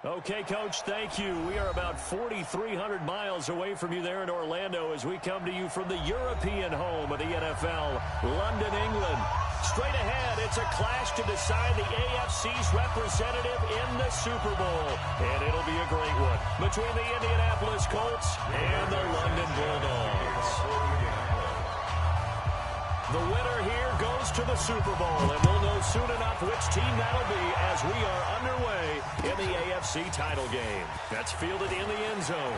Okay, Coach, thank you. We are about 4,300 miles away from you there in Orlando as we come to you from the European home of the NFL, London, England. Straight ahead, it's a clash to decide the AFC's representative in the Super Bowl. And it'll be a great one between the Indianapolis Colts and the London Bulldogs. The winner here goes to the Super Bowl, and we'll know soon enough which team that'll be as we are underway in the AFC title game. That's fielded in the end zone.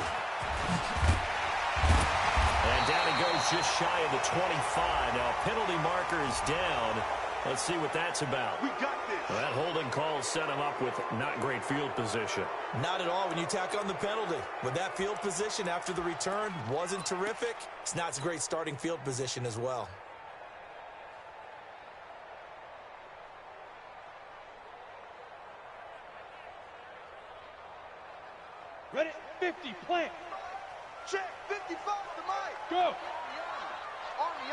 And down he goes just shy of the 25. Now, penalty marker is down. Let's see what that's about. We got this. Well, that holding call set him up with not great field position. Not at all when you tack on the penalty. With that field position after the return wasn't terrific, it's not a great starting field position as well. Ready? 50, plant. Check, 55 to Mike. Go. Army.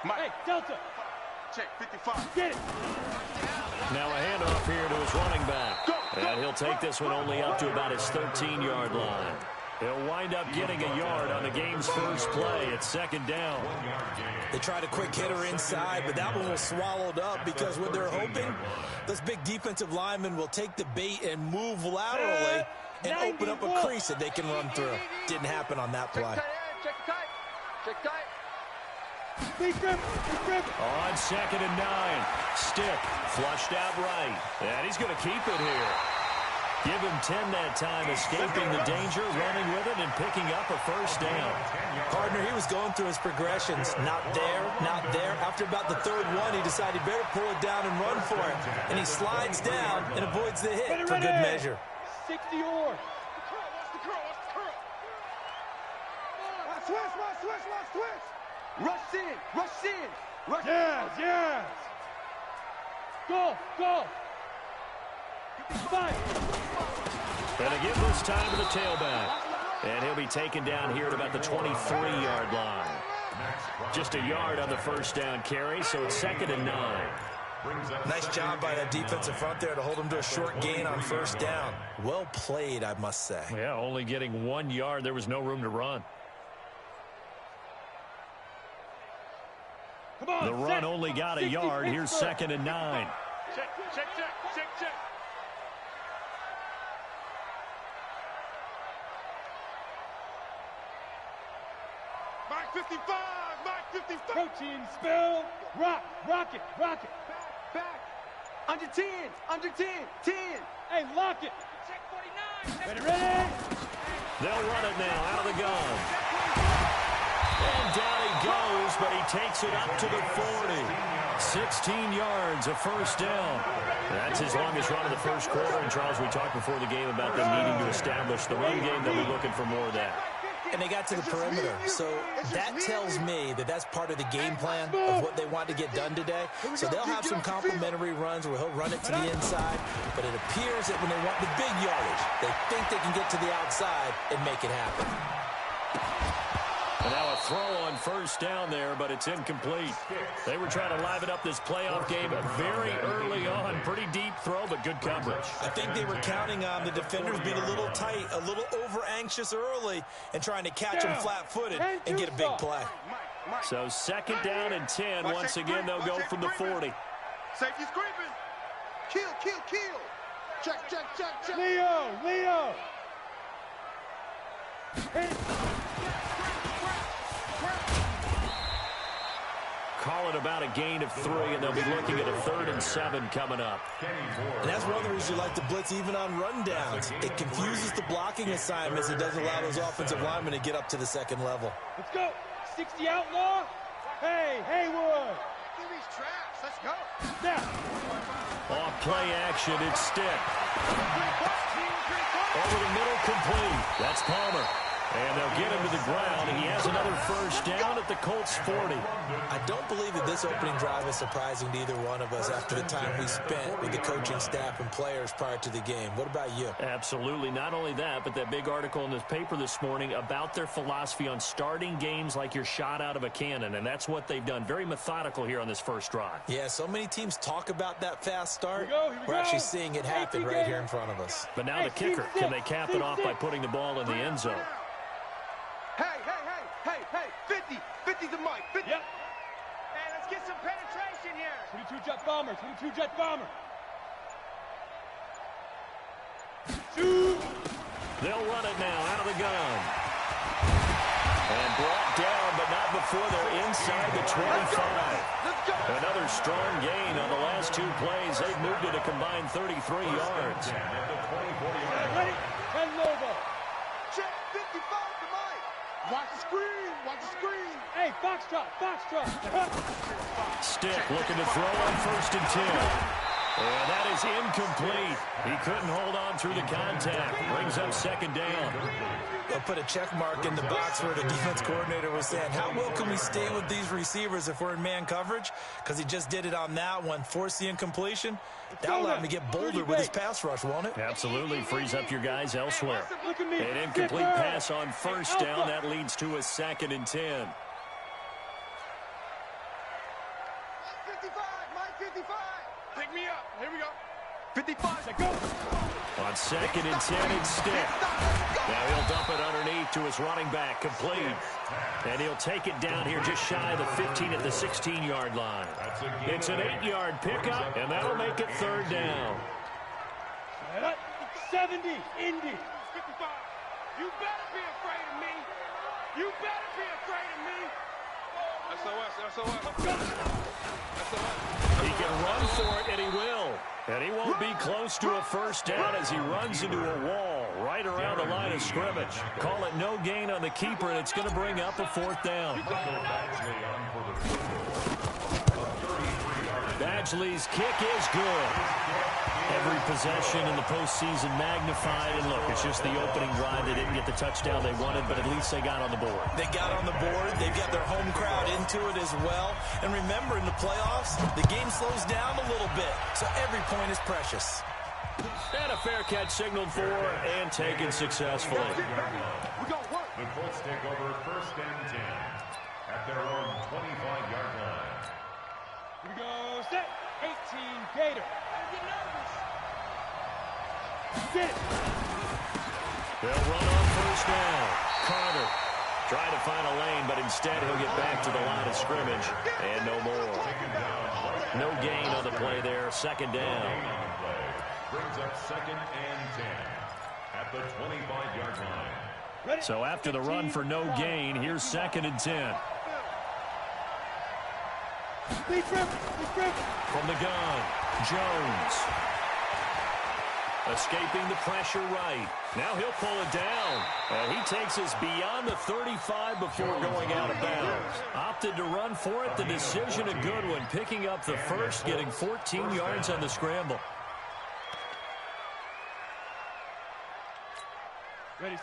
Mike. Hey, Delta. Check, 55. Get it. Now a handoff here to his running back. Go. And he'll take this one only up to about his 13-yard line. He'll wind up getting a yard on the game's first play. It's second down. They tried a quick hitter inside, but that one was swallowed up because what they're hoping, this big defensive lineman will take the bait and move laterally and open up a crease that they can run through. Didn't happen on that play. Check tight. On second and 9. Stick flushed out right. And he's going to keep it here. Give him 10 that time, escaping the danger, running with it, and picking up a first down. Partner, he was going through his progressions. Not there, not there. After about the third one, he decided he better pull it down and run for it. And he slides down and avoids the hit for good measure. 60 or. Watch the curl. Switch. Rush in. Yes. Go. And a give this time to the tailback. And he'll be taken down here at about the 23-yard line. Just a yard on the first down carry, so it's second and 9. Nice job by that defensive front there to hold him to a short gain on first down. Well played, I must say. Yeah, only getting 1 yard. There was no room to run. Come on, the run only got a yard. Here's second and 9. Check. Mike 55. Protein spill. Rock it. Back. Under 10. 10. Hey, lock it. Check 49. Ready. They'll run it now out of the gun. And down he goes, but he takes it up to the 40. 16 yards, a first down. That's his longest run of the first quarter. And, Charles, we talked before the game about them needing to establish the run game. They'll be looking for more of that. And they got to the perimeter. So that tells me that that's part of the game plan of what they want to get done today. So they'll have some complimentary runs where he'll run it to the inside. But it appears that when they want the big yardage, they think they can get to the outside and make it happen. And now a throw on first down there, but it's incomplete. They were trying to liven up this playoff game very early on. Pretty deep throw, but good coverage. I think they were counting on the defenders being a little tight, a little over-anxious early, and trying to catch them flat-footed and get a big play. So second down and 10. Once again, they'll go from the 40. Safety's creeping. Kill. Check. Leo. Call it about a gain of 3, and they'll be looking at a 3rd and 7 coming up. And that's one of the reasons you like to blitz even on rundowns. It confuses the blocking assignments. It doesn't allow those offensive linemen to get up to the second level. Let's go. 60 outlaw. Hey, Haywood. Through these traps. Let's go. Now. Off play action, it's Stick. Over the middle, complete. That's Palmer. And they'll get him to the ground. He has another first down at the Colts 40. I don't believe that this opening drive is surprising to either one of us after the time we spent with the coaching staff and players prior to the game. What about you? Absolutely. Not only that, but that big article in the paper this morning about their philosophy on starting games like you're shot out of a cannon, and that's what they've done. Very methodical here on this first drive. Yeah, so many teams talk about that fast start. Here we go. We're actually seeing it happen right here in front of us. But now the kicker, can they cap it off by putting the ball in the end zone? Hey, 50. 50's the mic. 50. Yep. Hey, let's get some penetration here. 22 jet bomber. 22 jet bomber. Shoot. They'll run it now out of the gun. And brought down, but not before they're inside the 25. Let's go. Another strong gain on the last two plays. They've moved it a combined 33 yards. Ready? And Lobo. Check 55 to Mike. Watch the screen. Watch the screen. Hey, Foxtrot. Stick looking to throw on 1st and 10. And that is incomplete. He couldn't hold on through the contact. Brings up 2nd down. They'll put a check mark in the box where the defense coordinator was saying, how well can we stay with these receivers if we're in man coverage? Because he just did it on that one, force the incompletion. That'll allow him to get bolder with his pass rush, won't it? Absolutely. Frees up your guys elsewhere. An incomplete pass on 1st down. That leads to a 2nd and 10. 55. Mike 55. Pick me up. Here we go. 55. Go. On 2nd and 10, it's Stick. Now he'll dump it underneath to his running back, complete. And he'll take it down here just shy of the 15 at the 16-yard line. It's an 8-yard pickup, and that'll make it 3rd down. 70, Indy. 55. You better be afraid of me. You better be afraid of me. SOS. He can run for it, and he will. And he won't be close to a 1st down as he runs into a wall right around the line of scrimmage. Call it no gain on the keeper, and it's going to bring up a 4th down. Badgley's kick is good. Every possession in the postseason magnified. And look, it's just the opening drive. They didn't get the touchdown they wanted, but at least they got on the board. They got on the board. They've got their home crowd into it as well. And remember, in the playoffs, the game slows down a little bit. So every point is precious. And a fair catch signaled for and taken successfully. The Colts take over 1st and 10 at their own 25-yard line. Here we go. Set. 18 Gator. Get it. They'll run on 1st down. Carter tried to find a lane, but instead he'll get back to the line of scrimmage. And no more. No gain on the play there. 2nd down. Brings up 2nd and 10 at the 25-yard line. So after the run for no gain, here's 2nd and 10. From the gun, Jones. Escaping the pressure right. Now he'll pull it down. He takes us beyond the 35 before going out of bounds. Opted to run for it. The decision a good one. Picking up the 1st, getting 14 yards on the scramble.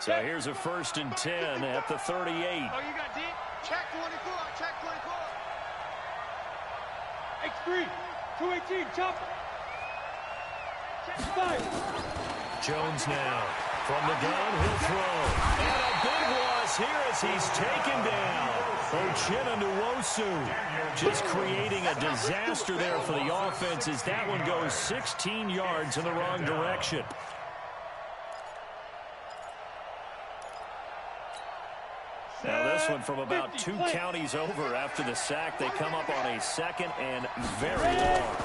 So here's a 1st and 10 at the 38. Oh, you got deep? Check 24. Check 24. X3. 218. Chopper. Jones now. From the gun, he'll throw. And a big loss here as he's taken down. Uchenna Nwosu just creating a disaster there for the offense as that one goes 16 yards in the wrong direction. Now this one from about 2 counties over after the sack. They come up on a 2nd and very long.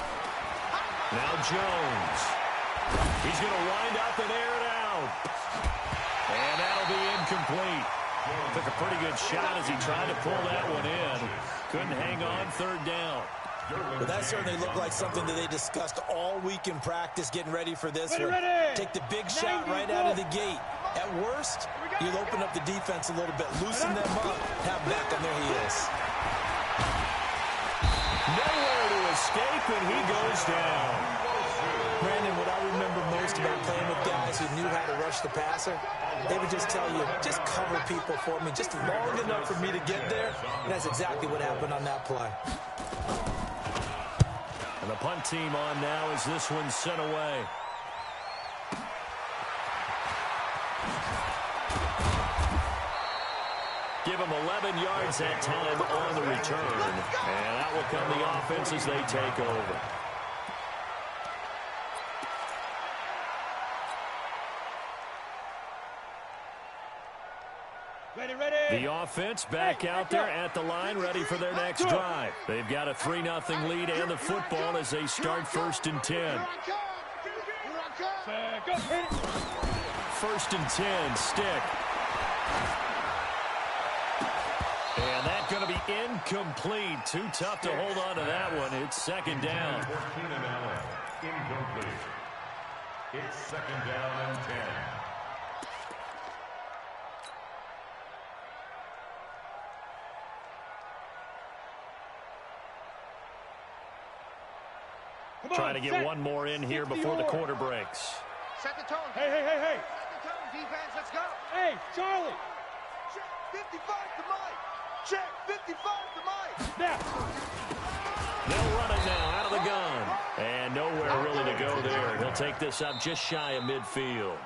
Now Jones. He's going to wind up and air it out. And that'll be incomplete. Took a pretty good shot as he tried to pull that one in. Couldn't hang on 3rd down. But that certainly looked like something that they discussed all week in practice, getting ready for this one. Take the big shot right out of the gate. At worst, you'll open up the defense a little bit, loosen them up, have back on their heels. Nowhere to escape, and he goes down. Brandon, what I remember most most about playing with guys who knew how to rush the passer, they would just tell you, just cover people for me, just long enough for me to get there. And that's exactly what happened on that play. And the punt team on now as this one's sent away. Give them 11 yards that time on the return. And out will come the offense as they take over. The offense back out there at the line, ready for their next drive. They've got a 3-0 lead and the football as they start 1st and 10. 1st and 10, Stick. And that's going to be incomplete. Too tough to hold on to that one. It's 2nd down. 14 and Allen. Incomplete. It's 2nd down and 10. Trying to get one more in here before the quarter breaks. Set the tone. Hey. Set the tone, defense. Let's go. Hey, Charlie. Check 55 to Mike. Check 55 to Mike. Now. They'll run it now out of the gun. And nowhere really to go there. He'll take this up just shy of midfield.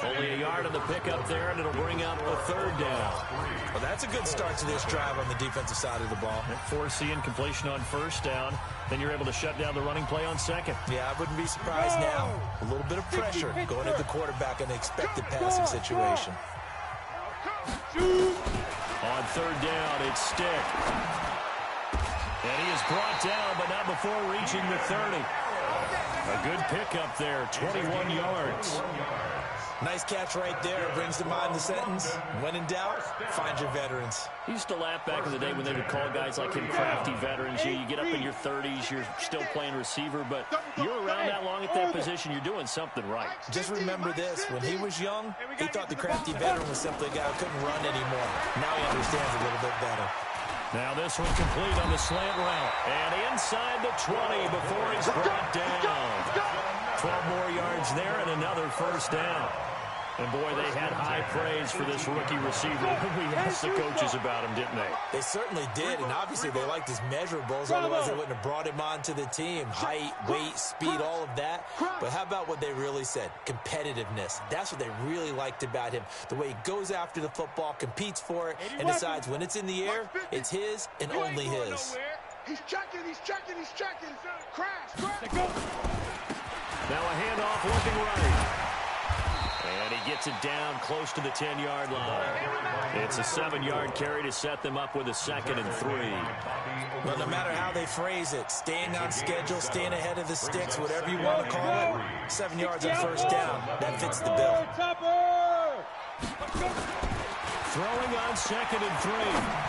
Only a yard on the pickup there, and it'll bring up a 3rd down. Well, that's a good start to this drive on the defensive side of the ball. Force the incompletion on 1st down. Then you're able to shut down the running play on 2nd. Yeah, I wouldn't be surprised now. A little bit of pressure going at the quarterback in an expected passing situation. On 3rd down, it's Stick. And he is brought down, but not before reaching the 30. A good pickup there, 21 yards. Nice catch right there. Brings to mind the sentence, when in doubt, find your veterans. He used to laugh back in the day when they would call guys like him crafty veterans. You get up in your 30s, you're still playing receiver, but you're around that long at that position, you're doing something right. Just remember this, when he was young, he thought the crafty veteran was simply a guy who couldn't run anymore. Now he understands a little bit better. Now this one complete on the slant route. And inside the 20 before he's brought down. 12 more yards there and another 1st down. And, boy, they had high praise for this rookie receiver when we asked the coaches about him, didn't they? They certainly did, and obviously they liked his measurables, otherwise they wouldn't have brought him onto the team. Height, weight, speed, all of that. But how about what they really said? Competitiveness. That's what they really liked about him. The way he goes after the football, competes for it, and decides when it's in the air, it's his and only his. He's checking. Crash. Now a handoff looking right. And he gets it down close to the 10-yard line. It's a 7-yard carry to set them up with a 2nd and 3. Well, no matter how they phrase it, staying on schedule, staying ahead of the sticks, whatever you want to call it, 7 yards on 1st down, that fits the bill. Throwing on 2nd and 3.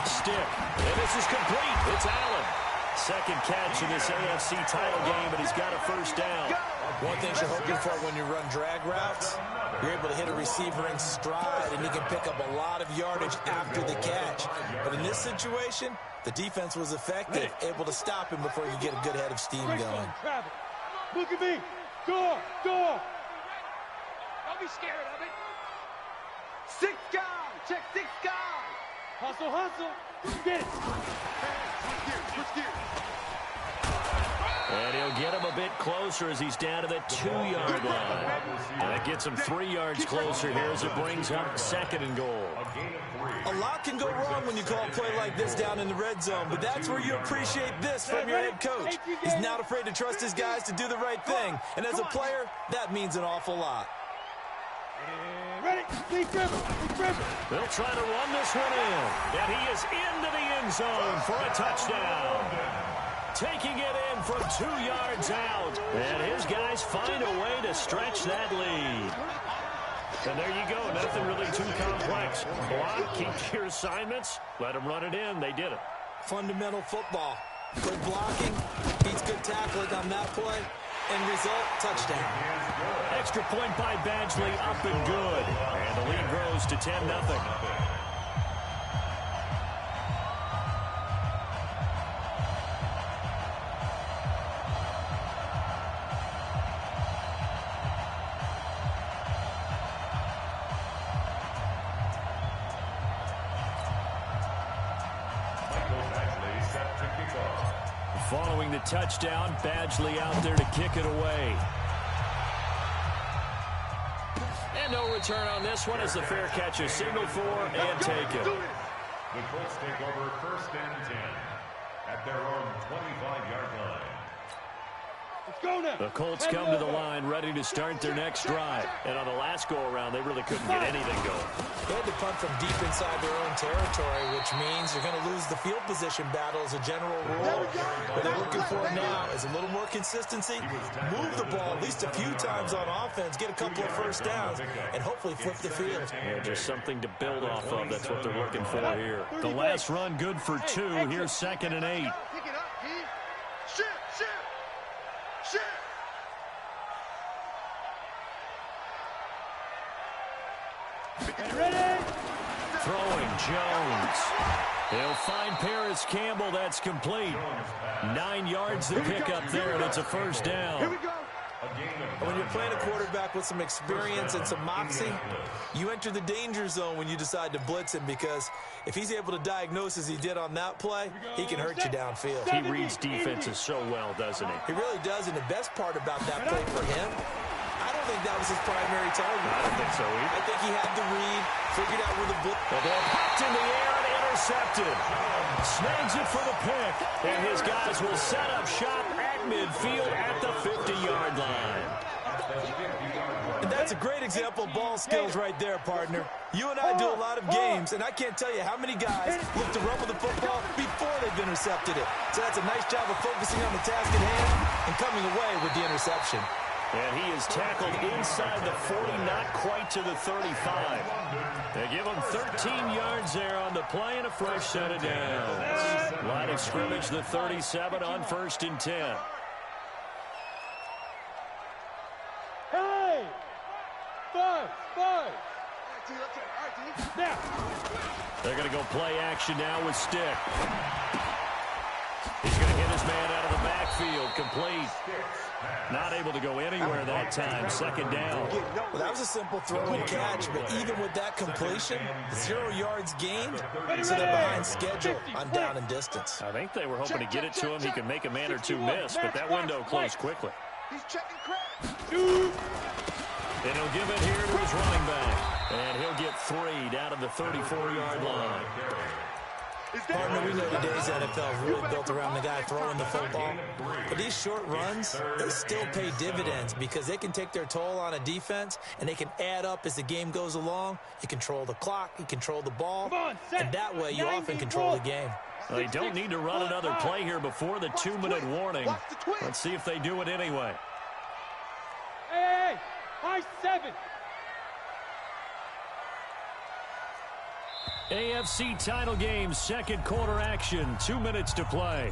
Stick. And this is complete. It's Allen. 2nd catch in this AFC title game, but he's got a 1st down. One thing you're hoping for when you run drag routes, you're able to hit a receiver in stride, and he can pick up a lot of yardage after the catch. But in this situation, the defense was effective, able to stop him before you get a good head of steam going. Look at me. Door. Don't be scared of it. 6 guys. Check 6 guys. Hustle. Get it. Switch gears. And he'll get him a bit closer as he's down to the 2-yard line. And that gets him 3 yards closer here as it brings up 2nd and goal. A lot can go wrong when you call a play like this down in the red zone, but that's where you appreciate this from your head coach. He's not afraid to trust his guys to do the right thing. And as a player, that means an awful lot. Ready? They'll try to run this one in. And he is into the end zone for a touchdown. Taking it in from 2 yards out. And his guys find a way to stretch that lead. And there you go. Nothing really too complex. Block, keep your assignments, let them run it in. They did it. Fundamental football. Good blocking, beats good tackling on that play. End result, touchdown. Extra point by Badgley, up and good. And the lead grows to 10-0. the touchdown. Badgley out there to kick it away. And no return on this one as the fair catch is signaled for and taken. The Colts take over 1st and 10 at their own 25-yard line. Let's go now. The Colts come to the line ready to start their next drive. And on the last go-around, they really couldn't get anything going. They had to punt from deep inside their own territory, which means you're going to lose the field position battle as a general rule. What they're looking for now is a little more consistency, move the ball at least a few times on offense, get a couple of first downs, and hopefully flip the field. Yeah, just something to build off of. That's what they're looking for here. The last run good for 2. Here's 2nd and 8. Pick it up, P. Shift. Ready? Throwing Jones. He'll find Paris Campbell. That's complete. 9 yards to pick up there, and it's a first down. Here we go. When you're playing a quarterback with some experience and some moxie, you enter the danger zone when you decide to blitz him, because if he's able to diagnose as he did on that play, he can hurt you downfield. He reads defenses so well, doesn't he? He really does, and the best part about that play for him, I don't think that was his primary target. I don't think so either. I think he had the read, figured out where the blitz. The ball popped in the air and intercepted. Snags it for the pick. And his guys will set up shop at midfield at the 50-yard line. And that's a great example of ball skills right there, partner. You and I do a lot of games, and I can't tell you how many guys look to run with the football before they've intercepted it. So that's a nice job of focusing on the task at hand and coming away with the interception. And he is tackled inside the 40, not quite to the 35. They give him 13 yards there on the play and a fresh set of downs. Line of scrimmage, the 37 on 1st and 10. Hey! 5. All right, T. Now. They're going to go play action now with Stick. He's going to hit his man out of the backfield, complete. Not able to go anywhere that time. 2nd down. Well, that was a simple throw and catch, but even with that completion, 0 yards gained, so they're behind schedule on down and distance. I think they were hoping to get it to him. He could make a man or two miss, but that window closed quickly. He's checking crack. And he'll give it here to his running back. And he'll get 3 down to the 34-yard line. Partner, we know today's NFL is really built around the guy throwing the football. But these short runs, they still pay dividends because they can take their toll on a defense, and they can add up as the game goes along. You control the clock, you control the ball, and that way you often control the game. Well, they don't need to run another play here before the 2-minute warning. Let's see if they do it anyway. Hey! High 7. AFC title game, 2nd quarter action, 2 minutes to play.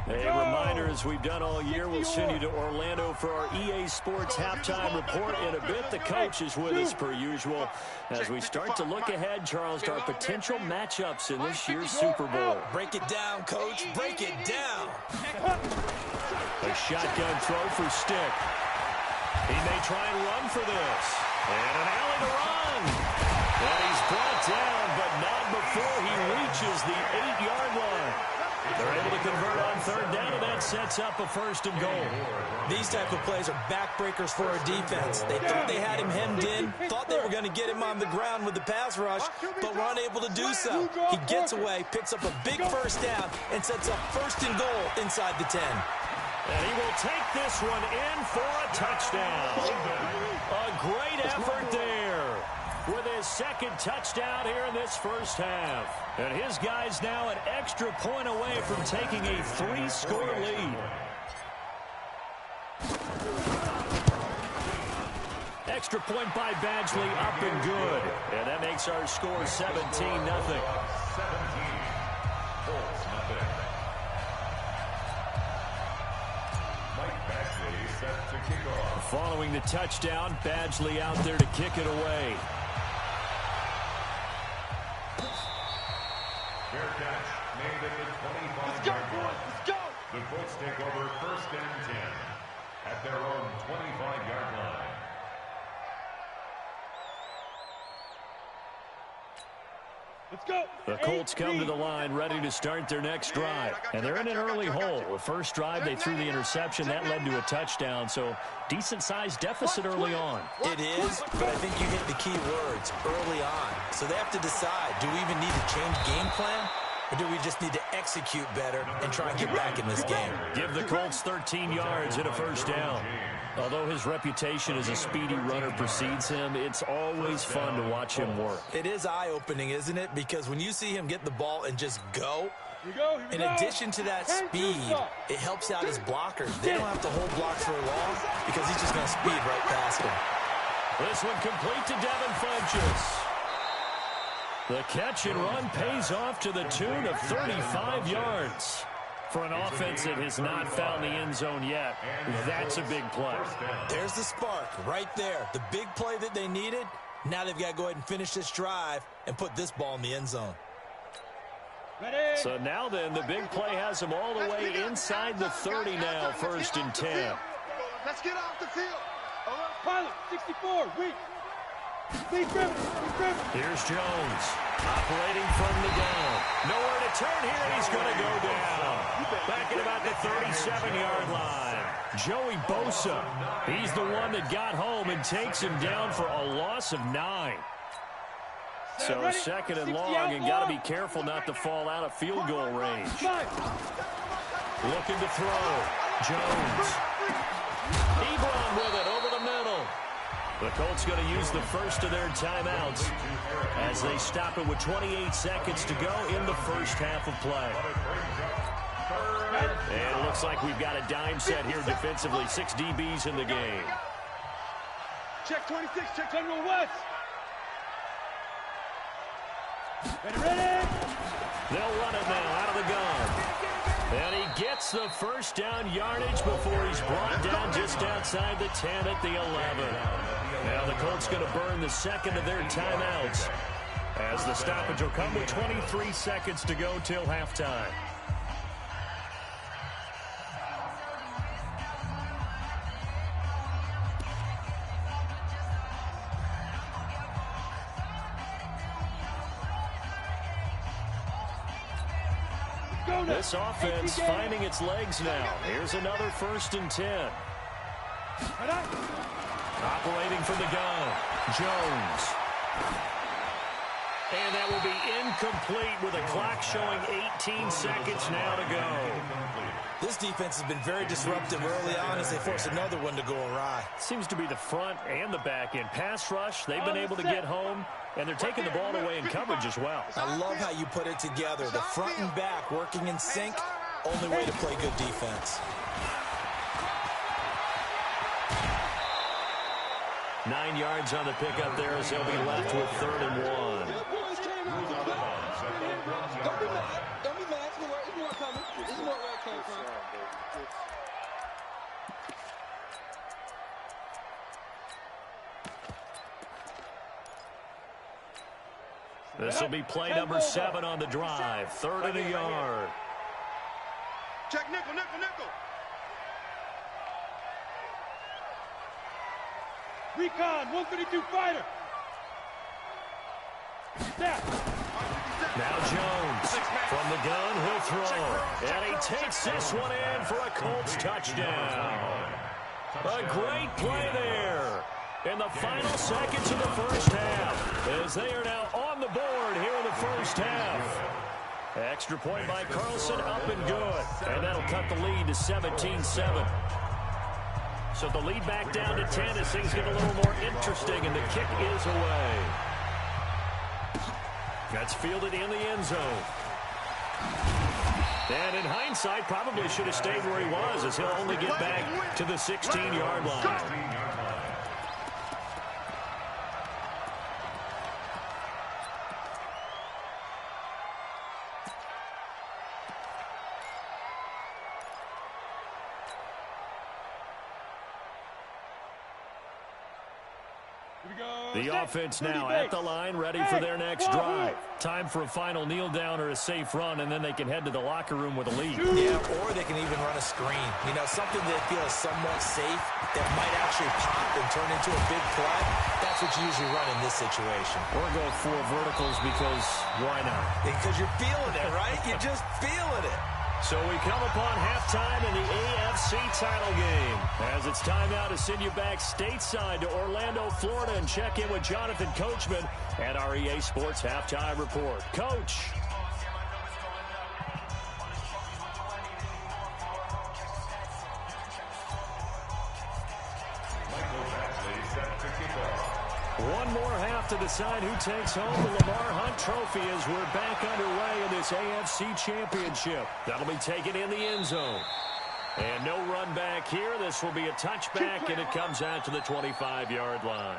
A reminder, as we've done all year, we'll send you to Orlando for our EA Sports halftime report in a bit. The coach is with us per usual as we start to look ahead, Charles, to our potential matchups in this year's Super Bowl. Break it down, coach. Break it down. A shotgun throw for Stick. He may try and run for this. And an alley to run. And he's brought down, but not before he reaches the 8-yard line. They're able to convert on 3rd down, and that sets up a 1st and goal. These type of plays are backbreakers for a defense. They thought they had him hemmed in, thought they were going to get him on the ground with the pass rush, but were unable to do so. He gets away, picks up a big 1st down, and sets up 1st and goal inside the 10. And he will take this one in for a touchdown. A great effort there with his 2nd touchdown here in this 1st half. And his guys now an extra point away from taking a 3-score lead. Extra point by Badgley, up and good. And that makes our score 17-0. Following the touchdown, Badgley out there to kick it away. Fair catch made at the 25-yard line. Let's go. The Colts take over 1st and 10 at their own 25-yard line. Let's go. The Colts come to the line ready to start their next drive. And they're in an early hole. The first drive, they threw the interception. That led to a touchdown. So decent-sized deficit early on. It is, but I think you hit the key words, early on. So they have to decide, do we even need to change game plan? Or do we just need to execute better and try and get back in this game? Give the Colts 13 yards and a first down. Although his reputation as a speedy runner precedes him, it's always fun to watch him work. It is eye-opening, isn't it? Because when you see him get the ball and just go, in addition to that speed, it helps out his blockers. They don't have to hold blocks for long because he's just going to speed right past them. This one complete to Devin Funchess. The catch and run pays off to the tune of 35 yards. For an offense that has not found the end zone yet, that's a big play. There's the spark right there. The big play that they needed. Now they've got to go ahead and finish this drive and put this ball in the end zone. Ready. So now then, the big play has them all the way inside the 30 now, 1st and 10. Let's get off the field. Pilot, 64, weak. Here's Jones, operating from the gun. Nowhere to turn here, and he's going to go down. Back at about the 37-yard line. Joey Bosa, he's the one that got home and takes him down for a loss of 9. So 2nd and long, and got to be careful not to fall out of field goal range. Looking to throw. Jones. Ebron with it over the middle. The Colts going to use the first of their timeouts as they stop it with 28 seconds to go in the first half of play. And it looks like we've got a dime set here defensively. 6 DBs in the game. Check 26, check General West. Ready. They'll run it now out of the gun. And he gets the first down yardage before he's brought down just outside the 10 at the 11. Now the Colts going to burn the second of their timeouts as the stoppage will come with 23 seconds to go till halftime. This offense finding its legs now. Here's another 1st and 10. Operating from the gun, Jones. And that will be incomplete with a clock showing 18 seconds now to go. This defense has been very disruptive early on as they force another one to go awry. Seems to be the front and the back end. Pass rush, they've been able to get home, and they're taking the ball away in coverage as well. I love how you put it together. The front and back working in sync, only way to play good defense. 9 yards on the pickup there as they'll be left with 3rd and 1. Don't be mad. There's more coming. There's more where it came from. This will be play number 7 on the drive. 3rd and a yard. Check nickel. Recon, 152 fighter. Now Jones from the gun, he'll throw. And he takes this one in for a Colts touchdown. A great play there in the final seconds of the first half as they are now on the board here in the first half. Extra point by Carlson, up and good. And that'll cut the lead to 17-7. So the lead back down to 10 as things get a little more interesting, and the kick is away. That's fielded in the end zone. And in hindsight, probably should have stayed where he was as he'll only get back to the 16-yard line. The offense now at the line, ready for their next drive. Time for a final kneel down or a safe run, and then they can head to the locker room with a lead. Yeah, or they can even run a screen. You know, something they feel is somewhat safe that might actually pop and turn into a big play. That's what you usually run in this situation. Or go 4 verticals because why not? Because you're feeling it, right? You're just feeling it. So we come upon halftime in the AFC title game. As it's time now to send you back stateside to Orlando, Florida, and check in with Jonathan Coachman at our EA Sports Halftime Report. Coach. One more half to decide who takes home the Lamar Hunt Trophy as we're back underway in this AFC Championship. That'll be taken in the end zone. And no run back here. This will be a touchback, and it comes out to the 25-yard line.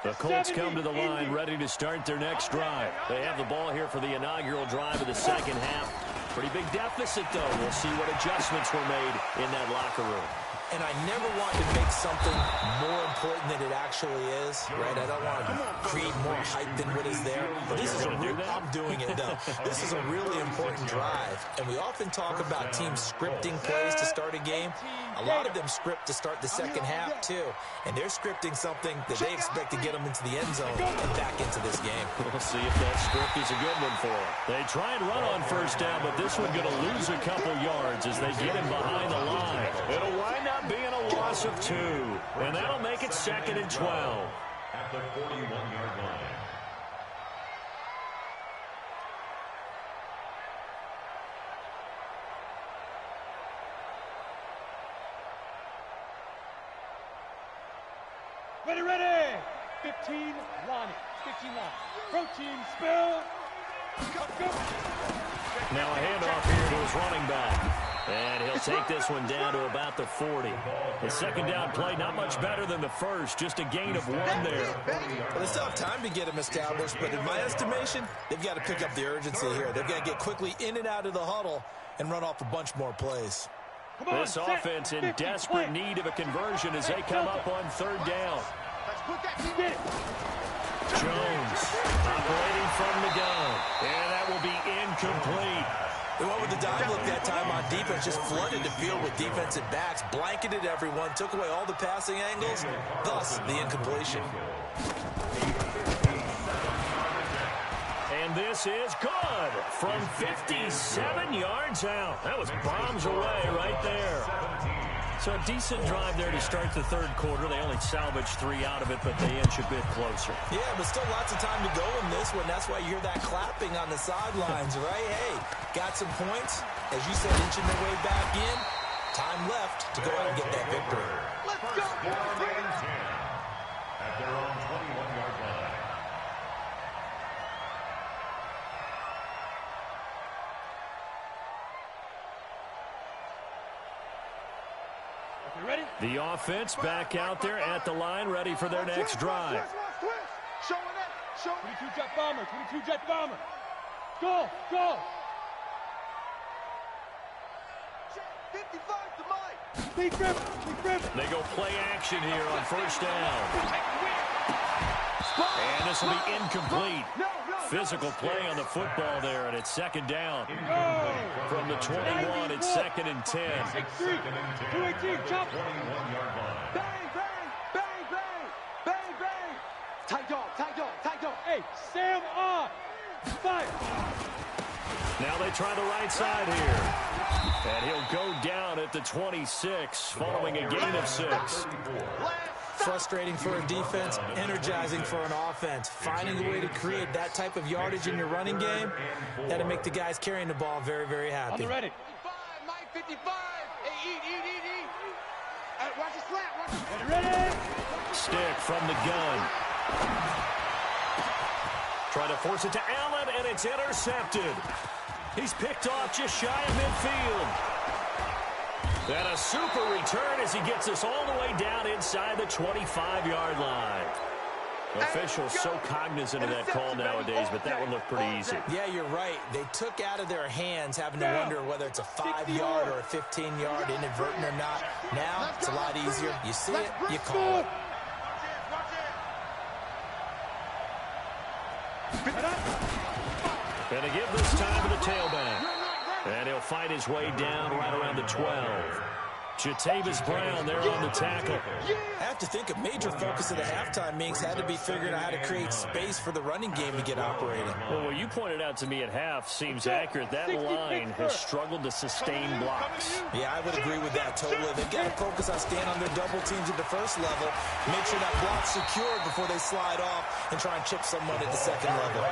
The Colts come to the line ready to start their next drive. They have the ball here for the inaugural drive of the second half. Pretty big deficit, though. We'll see what adjustments were made in that locker room. And I never want to make something more important than it actually is, right? I don't want to create more hype than what is there. But this is I'm doing it, though. This is a really important drive. And we often talk about teams scripting plays to start a game. A lot of them script to start the second half, too. And they're scripting something that they expect to get them into the end zone and back into this game. We'll see if that script is a good one for them. They try and run on first down, but this one going to lose a couple yards as they get him behind the line. It'll wind up being a loss of 2, and that'll make it 2nd and 12. At the 41-yard line. Ready. 15 line. 15 line. Protein spill. Go. Now a handoff here to his running back. And he'll take this one down to about the 40. The second down play, not much better than the first, just a gain of 1 there. Well, they still have time to get him established, but in my estimation, they've got to pick up the urgency here. They've got to get quickly in and out of the huddle and run off a bunch more plays. This offense in desperate need of a conversion as they come up on 3rd down. Jones operating from the gun, and that will be incomplete. They went with the dive look that time on defense, just flooded the field with defensive backs, blanketed everyone, took away all the passing angles, thus the incompletion. And this is good from 57 yards out. That was bombs away right there. So a decent drive there to start the 3rd quarter. They only salvaged 3 out of it, but they inch a bit closer. Yeah, but still lots of time to go in this one. That's why you hear that clapping on the sidelines, right? Hey, got some points. As you said, inching their way back in. Time left to go out and get that victory. Let's go. At their own 21-yard line. Ready? The offense back out there at the line, ready for their next drive. Showing up. 22 jet bomber. 22 jet bomber. Go. 55 to Mike. Big grip. They go play action here on 1st down. And this will be incomplete. Physical play on the football there, and it's 2nd down. From the 21, it's 2nd and 10. 218, chop. 21-yard line. Bang. Tight dog. Hey, Sam on. Fire. Now they try the right side here. And he'll go down at the 26 following a gain of 6. Frustrating for a defense, energizing for an offense. Finding a way to create that type of yardage in your running game, that'll make the guys carrying the ball very, very happy. On the ready. 55, Mike 55. Hey, eat. Watch the slap. Ready. Stick from the gun. Try to force it to Allen, and it's intercepted. He's picked off just shy of midfield. And a super return as he gets us all the way down inside the 25-yard line. Officials so cognizant of that call nowadays, but that one looked pretty easy. Yeah, you're right. They took out of their hands having to wonder whether it's a 5-yard or a 15-yard, inadvertent or not. Now, it's a lot easier. You see it, you call it. Going to give this time to the tailback. And he'll fight his way down right around the 12. Jatavis Brown there on the tackle. I have to think a major focus of the halftime meetings had to be figuring out how to create space for the running game to get operating. Well, what you pointed out to me at half seems accurate. That line has struggled to sustain blocks. Yeah, I would agree with that totally. They've got to focus on staying on their double teams at the first level, make sure that block's secured before they slide off and try and chip someone at the second level.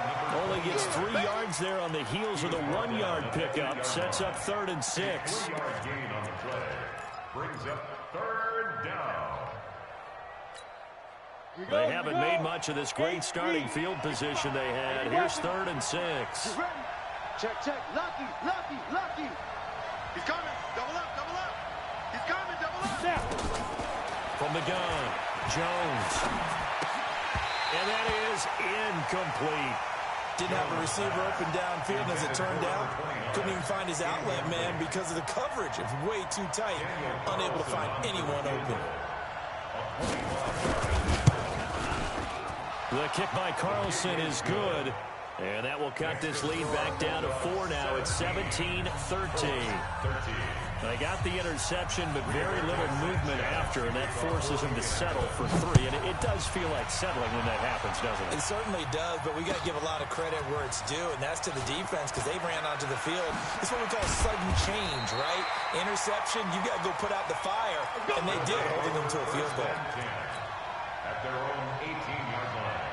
Only gets 3 yards there on the heels of the 1-yard pickup. Sets up 3rd and 6. 3-yard gain on the play. Brings up 3rd down. They haven't made much of this great starting field position they had. Here's 3rd and 6. Check. Lucky. He's coming. Double up. He's coming. Double up. From the gun, Jones. And that is incomplete. Didn't have a receiver open downfield, and as it turned out, couldn't even find his outlet man because of the coverage. It's way too tight, unable to find anyone open. The kick by Carlson is good, and that will cut this lead back down to 4 now. It's 17-13. They got the interception, but very little movement after, and that forces him to settle for 3. And it does feel like settling when that happens, doesn't it? It certainly does, but we got to give a lot of credit where it's due, and that's to the defense because they ran onto the field. It's what we call sudden change, right? Interception, you got to go put out the fire, and they did, holding them to a field goal. At their own 18-yard line.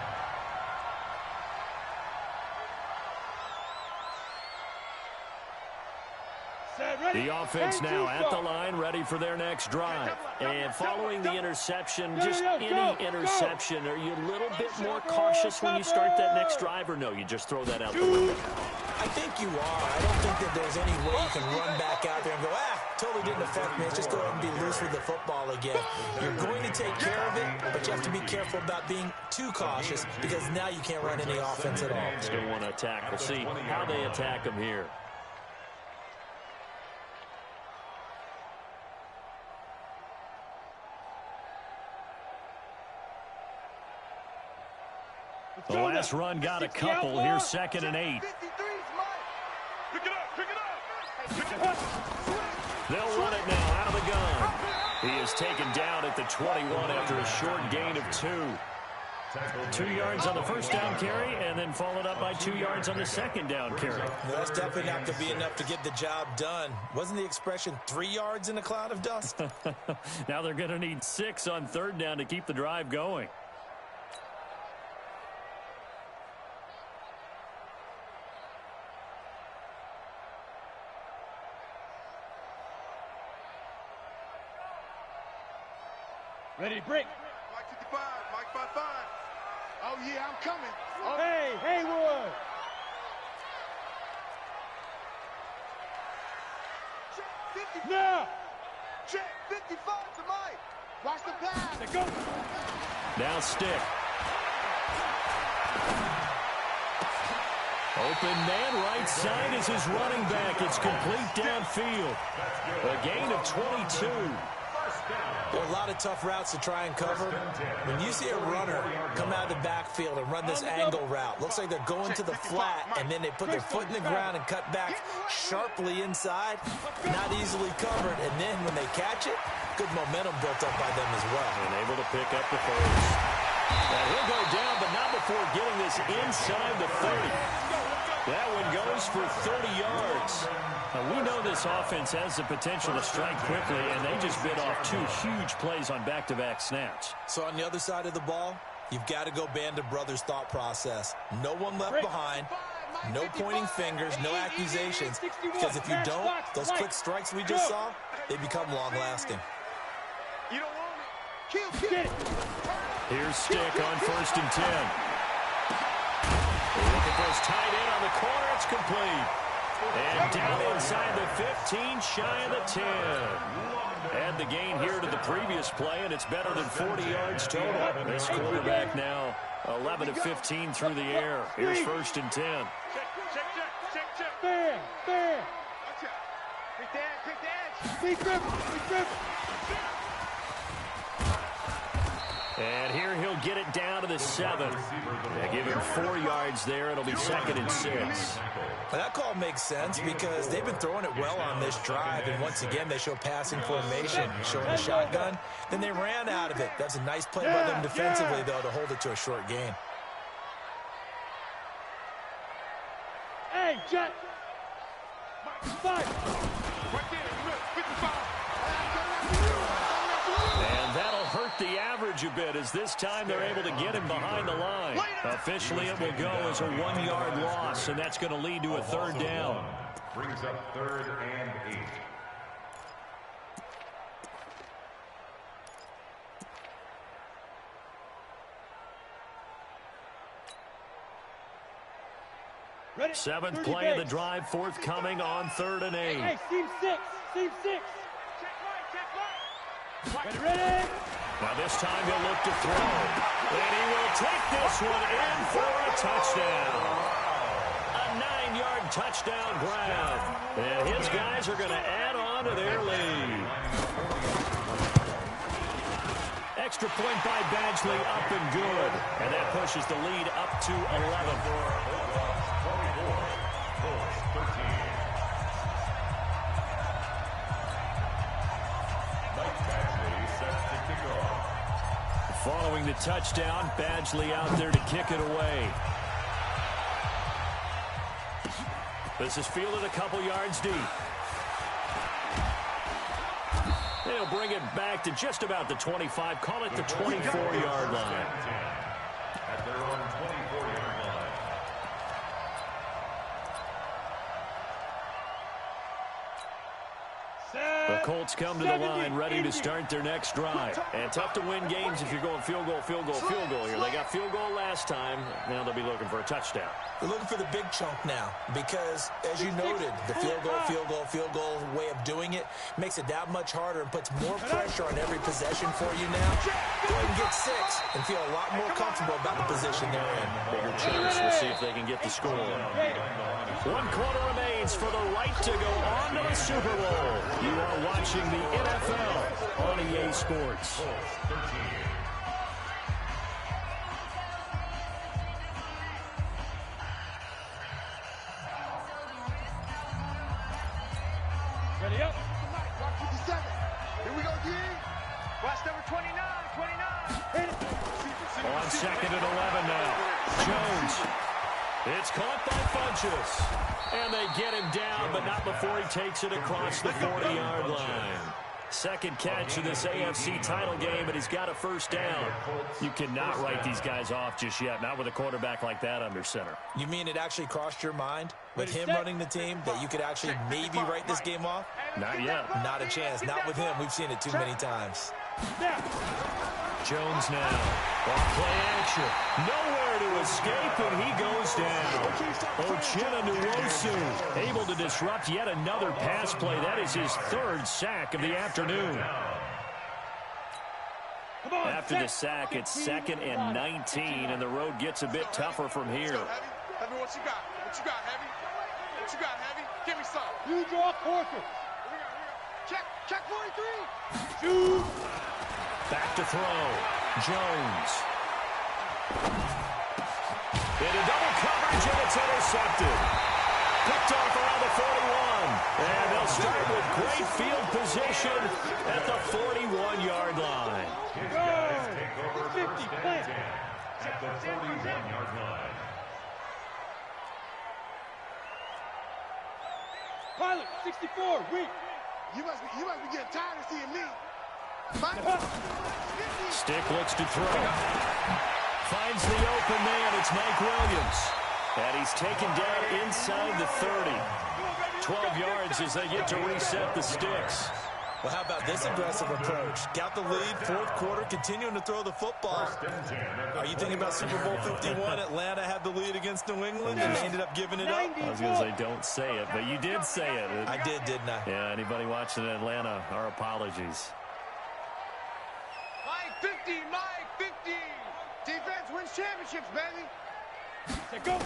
The offense now at the line, ready for their next drive. And following the interception, just any interception, are you a little bit more cautious when you start that next drive, or no, you just throw that out the window? I think you are. I don't think that there's any way you can run back out there and go, totally didn't affect me. Let's just go ahead and be loose with the football again. You're going to take care of it, but you have to be careful about being too cautious because now you can't run any offense at all. Still want to attack. We'll see how they attack them here. The last run got a couple. Here's 2nd and 8. Pick it up. They'll run it now out of the gun. He is taken down at the 21 after a short gain of 2. 2 yards on the first down carry, and then followed up by 2 yards on the second down carry. Well, that's definitely not going to be enough to get the job done. Wasn't the expression 3 yards in a cloud of dust? Now they're going to need 6 on 3rd down to keep the drive going. Ready, break. Mike 55, Mike 55. Oh, yeah, I'm coming. Oh. Hey, Haywood. Check 55. Now. Check 55 to Mike. Watch the pass. Let's go. Now Stick. Open man right side is his running back. It's complete downfield. A gain of 22. There are a lot of tough routes to try and cover. When you see a runner come out of the backfield and run this angle route, looks like they're going to the flat, and then they put their foot in the ground and cut back sharply inside, not easily covered, and then when they catch it, good momentum built up by them as well. And able to pick up the first. And he'll go down, but not before getting this inside the 30. That one goes for 30 yards. Now, we know this offense has the potential to strike quickly, and they just bit off 2 huge plays on back-to-back snaps. So on the other side of the ball, you've got to go Band of Brothers thought process. No one left behind, no pointing fingers, no accusations, because if you don't, those quick strikes we just saw, they become long-lasting. You don't want it. Kill. Here's Stick on 1st and 10. Looking for his tight end on the corner. It's complete. And down inside the 15, shy of the 10. Add the gain here to the previous play, and it's better than 40 yards total. This quarterback now 11 of 15 through the air. Here's 1st and 10. Check. Fair. Quick dance. And here he'll get it down to the 7. They give him 4 yards there. It'll be 2nd and 6. Well, that call makes sense because they've been throwing it well on this drive, and once again they show passing formation, showing the shotgun. Then they ran out of it. That's a nice play by them defensively, though, to hold it to a short gain. Hey, Jet! 5. And that'll hurt the average a bit as this time they're able to get him behind the line. Officially, it will go as a 1-yard loss, and that's going to lead to a 3rd down. Brings up 3rd and 8. Ready? 7th play of the drive, forthcoming on 3rd and 8. Hey, team 6. Check right. Ready? Now this time he'll look to throw. And he will take this one in for a touchdown. A 9-yard touchdown grab. And his guys are going to add on to their lead. Extra point by Badgley, up and good. And that pushes the lead up to 11. Following the touchdown, Badgley out there to kick it away. This is fielded a couple yards deep. They'll bring it back to just about the 25, call it the 24-yard line. At their own 24-yard line. The Colts come to the line, ready to start their next drive. And tough to win games if you're going field goal here. They got field goal last time. Now they'll be looking for a touchdown. They're looking for the big chunk now because, as you noted, the field goal way of doing it makes it that much harder and puts more pressure on every possession for you now. Go ahead and get 6 and feel a lot more comfortable about the position they're in. Bigger chance. We'll see if they can get the score. 1 quarter remains for the right to go on to the Super Bowl. You are watching the NFL on EA Sports. Ready up. Watch 57. Here we go, D. Watch number 29. Hit it. On 2nd and 11 now. Jones. It's caught by Funchess. And they get him down, but not before he takes it across the 40-yard line. Second catch of this AFC title game, but he's got a 1st down. You cannot write these guys off just yet, not with a quarterback like that under center. You mean it actually crossed your mind with him running the team that you could actually maybe write this game off? Not yet. Not a chance. Not with him. We've seen it too many times. Jones now. Ball play action. Nowhere to escape, and he goes down. Uchenna Nwosu able to disrupt yet another pass play. That is his 3rd sack of the afternoon. After the sack, it's 2nd and 19, and the road gets a bit tougher from here. Heavy, what you got? Heavy? What you got, Heavy? Give me some. You draw quarter. Check 43. Shoot. Back to throw. Jones. Into double coverage, and it's intercepted. Picked off around the 41. And they'll start with great field position at the 41-yard line. His guys take over 1st and 10 at the 41-yard line. Pilot, 64, weak. You must be getting tired of seeing me. Stick looks to throw. Finds the open man. It's Mike Williams. And he's taken down inside the 30. 12 yards as they get to reset the sticks. Well, how about this aggressive approach? Got the lead, fourth quarter, continuing to throw the football. Are you thinking about Super Bowl 51? Atlanta had the lead against New England, and they ended up giving it up. I was going to say don't say it, but you did say it. I did, didn't I? Yeah, anybody watching in Atlanta, our apologies. Mike 50, Mike 50. Defense wins championships, baby. Go.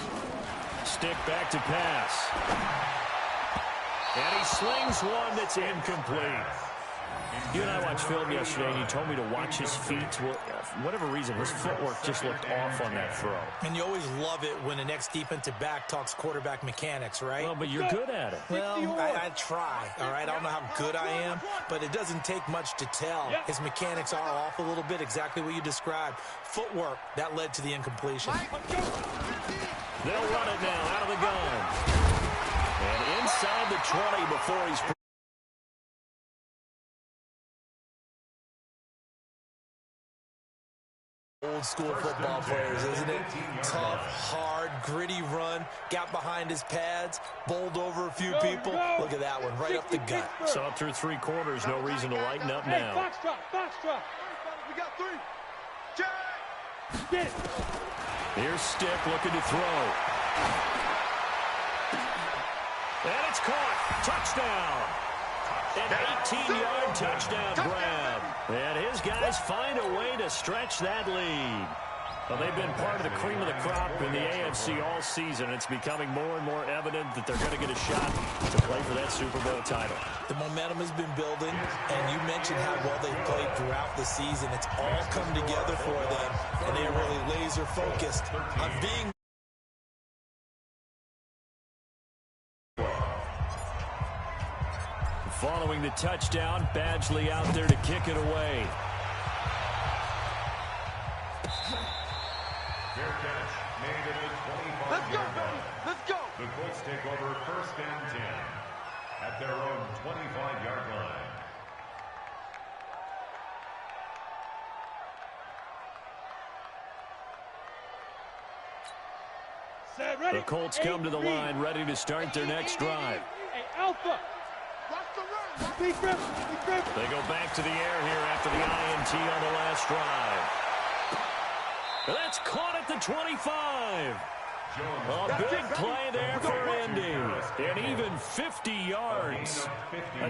Stick back to pass. And he slings one that's incomplete. You and I watched film yesterday, and you told me to watch his feet. Well, for whatever reason, his footwork just looked off on that throw. And you always love it when the next defensive back talks quarterback mechanics, right? Well, but you're good at it. Well, I try, all right? I don't know how good I am, but it doesn't take much to tell. His mechanics are off a little bit, exactly what you described. Footwork, that led to the incompletion. They'll run it now out of the gun. And inside the 20 before he's... Old school football players, isn't it? Tough, hard, gritty run. Got behind his pads, bowled over a few people. Look at that one, right up the gut. Saw through three quarters, no reason to lighten up now. Foxtrot. We got three. Jack! Get it. Here's Stick looking to throw. And it's caught. Touchdown. An 18-yard touchdown grab. And his guys find a way to stretch that lead. Well, they've been part of the cream of the crop in the AFC all season. It's becoming more and more evident that they're going to get a shot to play for that Super Bowl title. The momentum has been building, and you mentioned how well they've played throughout the season. It's all come together for them, and they're really laser-focused on being... Following the touchdown, Badgley out there to kick it away. Fair catch made at the 25-yard Let's go, line. baby. Let's go. The Colts take over first and 10 at their own 25-yard line. The Colts come to the line, ready to start their next drive. Hey, Alpha. They go back to the air here after the INT on the last drive. That's caught at the 25. A big play there for Indy. And even 50 yards.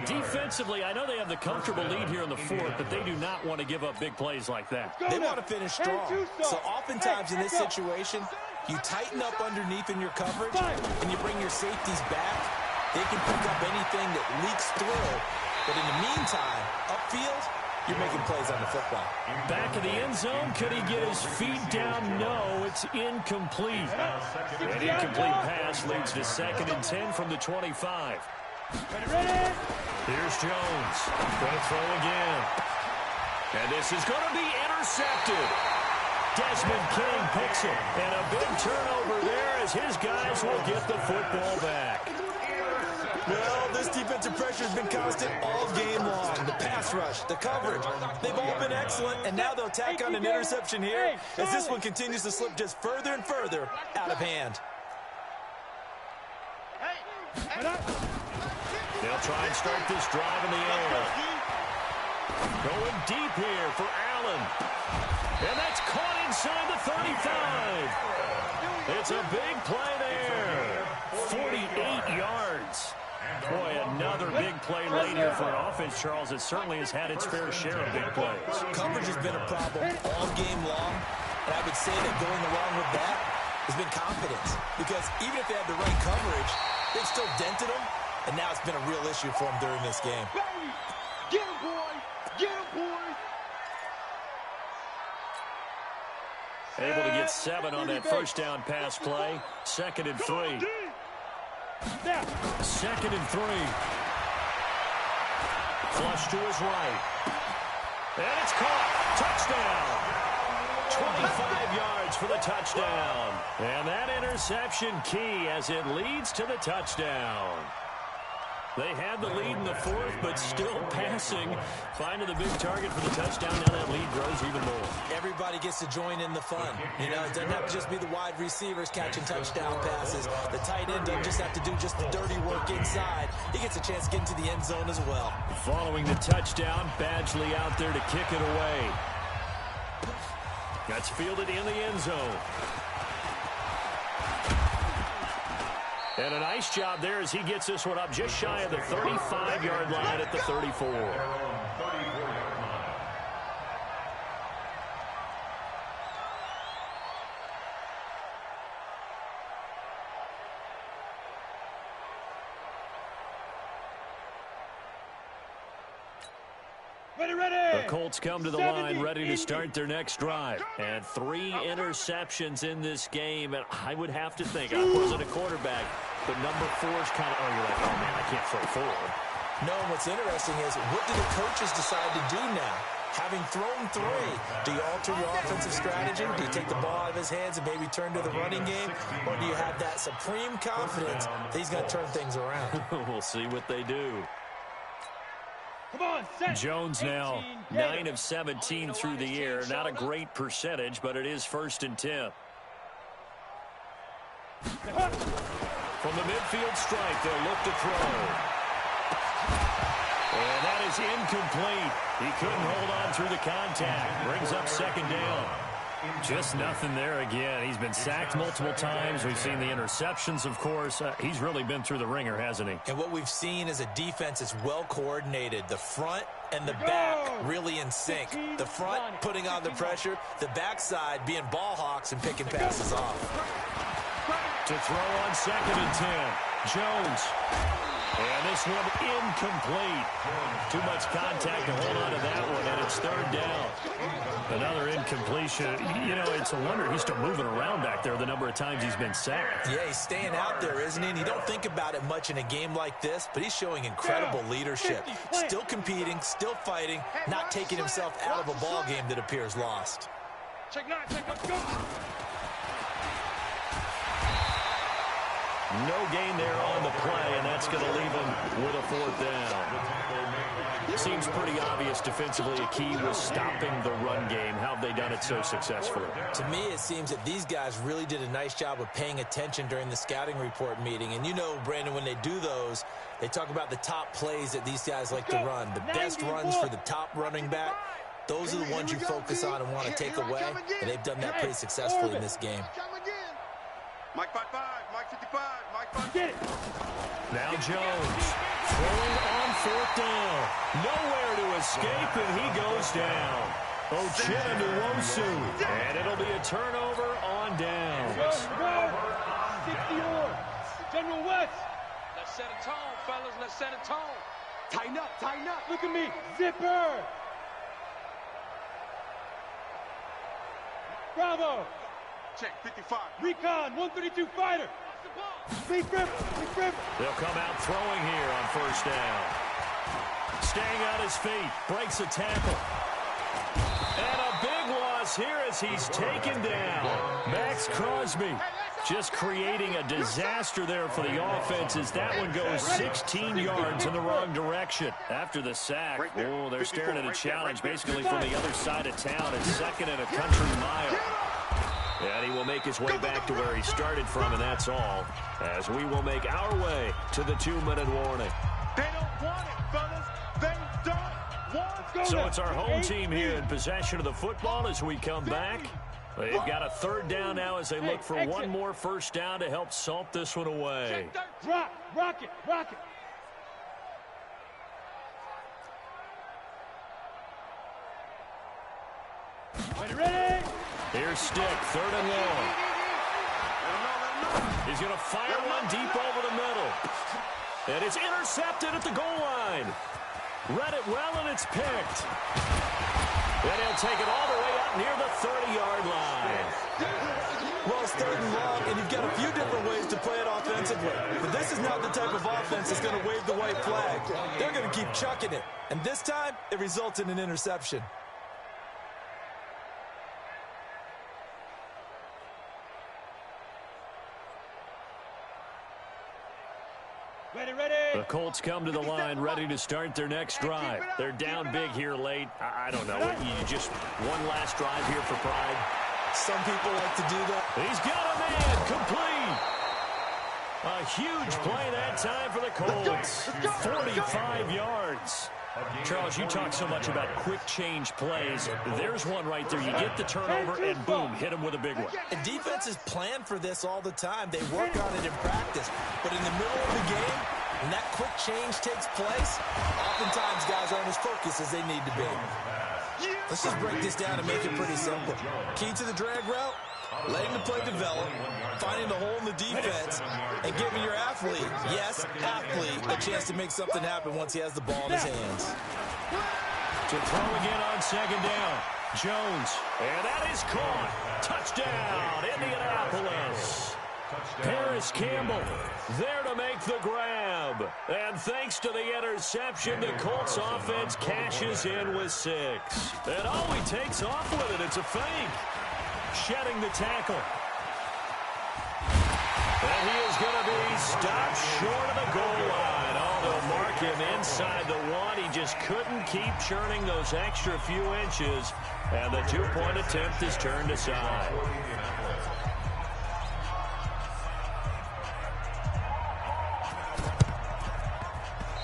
Defensively, I know they have the comfortable lead here in the fourth, but they do not want to give up big plays like that. They want to finish strong. So oftentimes in this situation, you tighten up underneath in your coverage, and you bring your safeties back. They can pick up anything that leaks through. But in the meantime, upfield, you're making plays on the football. Back of the end zone, could he get his feet down? No, it's incomplete. An incomplete pass leads to 2nd and 10 from the 25. Here's Jones. Going to throw again. And this is going to be intercepted. Desmond King picks it. And a big turnover there as his guys will get the football back. Well, this defensive pressure has been constant all game long. The pass rush, the coverage, they've all been excellent, and now they'll tack on an interception here as this one continues to slip just further and further out of hand. They'll try and start this drive in the air. Going deep here for Allen. And that's caught inside the 35. It's a big play there. 48 yards. Boy, another big play late here for an offense, Charles, that certainly has had its fair share of big plays. Coverage has been a problem all game long, and I would say that going along with that has been confidence. Because even if they had the right coverage, they've still dented them, and now it's been a real issue for them during this game. Get him, boy. Get him, boy. Able to get 7 on that first down pass play. 2nd and 3. 2nd and 3. Flush to his right. And it's caught. Touchdown. 25 yards for the touchdown. And that interception key as it leads to the touchdown. They had the lead in the fourth, but still passing. Finding the big target for the touchdown. Now that lead grows even more. Everybody gets to join in the fun. You know, it doesn't have to just be the wide receivers catching touchdown passes. The tight end doesn't just have to do just the dirty work inside. He gets a chance to get into the end zone as well. Following the touchdown, Badgley out there to kick it away. That's fielded in the end zone. And a nice job there as he gets this one up just shy of the 35-yard line at the 34. The Colts come to the line ready to start their next drive. And 3 interceptions in this game. And I would have to think, I wasn't a quarterback, but number 4 is kind of, oh, you're like, oh, man, I can't throw 4. No, and what's interesting is, what do the coaches decide to do now? Having thrown 3, do you alter your offensive strategy? Do you take the ball out of his hands and maybe turn to the running game? Or do you have that supreme confidence that he's going to turn things around? We'll see what they do. Come on, set. Jones now 9 of 17 through the air. Not a great percentage, but it is 1st and 10. From the midfield stripe, they'll look to throw. And that is incomplete. He couldn't hold on through the contact. Brings up 2nd down. Just nothing there again. He's been sacked multiple times. We've seen the interceptions, of course. He's really been through the ringer, hasn't he? And what we've seen is a defense that's well coordinated. The front and the back really in sync. The front putting on the pressure. The backside being ball hawks and picking passes off. To throw on 2nd and 10. Jones. And this one incomplete. Too much contact to hold on to that one, and it's 3rd down. Another incompletion. You know, it's a wonder he's still moving around back there the number of times he's been sacked. Yeah, he's staying out there, isn't he? And you don't think about it much in a game like this, but he's showing incredible leadership. Still competing, still fighting, not taking himself out of a ball game that appears lost. Check 9, check, let's go. No gain there on the play, and that's going to leave him with a 4th down. Seems pretty obvious defensively a key was stopping the run game. How have they done it so successfully? To me, it seems that these guys really did a nice job of paying attention during the scouting report meeting. And you know, Brandon, when they do those, they talk about the top plays that these guys like to run. The best runs for the top running back. Those are the ones you focus on and want to take away, and they've done that pretty successfully in this game. Mike 5-5, Mike 55, Mike 5. Get it. Now Jones throwing on 4th down. Nowhere to escape, and he goes down. Ochena Nwosu, and it'll be a turnover on downs. Go. 60-yard. General West. Let's set a tone, fellas. Let's set a tone. Tighten up, tighten up. Look at me. Zipper. Bravo. Check 55. Recon 132 fighter. Leaf River. They'll come out throwing here on 1st down. Staying on his feet. Breaks a tackle. And a big loss here as he's taken down. Max Crosby just creating a disaster there for the offense as that one goes 16 yards in the wrong direction. After the sack, oh, they're staring at a challenge basically from the other side of town. It's 2nd and a country mile. And he will make his way back to where he started from, and that's all, as we will make our way to the 2-minute warning. They don't want it, fellas. They don't want it. So it's our home team here in possession of the football as we come back. They've got a 3rd down now as they look for one more 1st down to help salt this one away. Rock it. Ready? Here's Stick, 3rd and long. He's going to fire one deep over the middle. And it's intercepted at the goal line. Read it well, and it's picked. Then he'll take it all the way up near the 30-yard line. Well, it's 3rd and long, and you've got a few different ways to play it offensively. But this is not the type of offense that's going to wave the white flag. They're going to keep chucking it. And this time, it results in an interception. The Colts come to the line ready to start their next drive. They're down big here late. I don't know. You just one last drive here for pride. Some people like to do that. He's got a man complete. A huge play that time for the Colts. 45 yards. Charles, you talk so much about quick change plays. There's one right there. You get the turnover and boom, hit him with a big one. And defenses plan for this all the time. They work on it in practice. But in the middle of the game, when that quick change takes place, oftentimes guys aren't as focused as they need to be. Let's just break this down and make it pretty simple. Key to the drag route, letting the play develop, finding the hole in the defense, and giving your athlete, yes, athlete, a chance to make something happen once he has the ball in his hands. To throw again on second down. Jones, and that is caught. Touchdown, Indianapolis. Paris Campbell there to make the grab. And thanks to the interception, the Colts offense cashes in with 6. And he takes off with it. It's a fake. Shedding the tackle. And he is going to be stopped short of the goal line. They'll mark him inside the 1. He just couldn't keep churning those extra few inches. And the 2-point attempt is turned aside.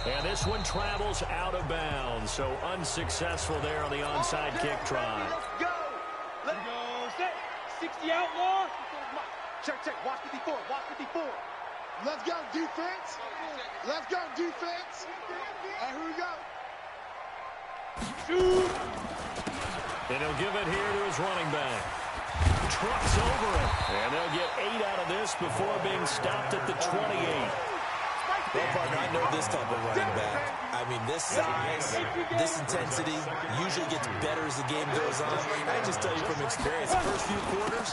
And this one travels out of bounds. So unsuccessful there on the onside kick try. Let's go. Let's go. 60 outlaw. Check. Watch 54. Watch 54. Let's go, defense. Let's go, defense. And here we go. Shoot. And he'll give it here to his running back. Trucks over it. And they'll get 8 out of this before being stopped at the 28. Well, partner, I know this type of running back. I mean, this size, this intensity usually gets better as the game goes on. I just tell you from experience, the first few quarters,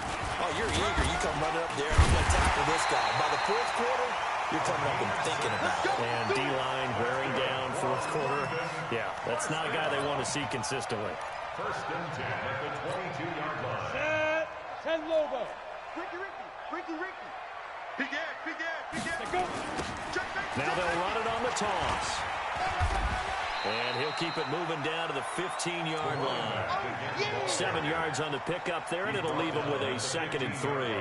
you're eager. You come running up there, I'm going to tackle this guy. By the fourth quarter, you're coming up and thinking about it. And D-line wearing down fourth quarter. Yeah, that's not a guy they want to see consistently. First and 10 at the 22-yard line. Set 10 Lobo. Ricky. Big Ed. Now they'll run it on the toss. And he'll keep it moving down to the 15-yard line. 7 yards on the pickup there, and it'll leave him with a 2nd and 3.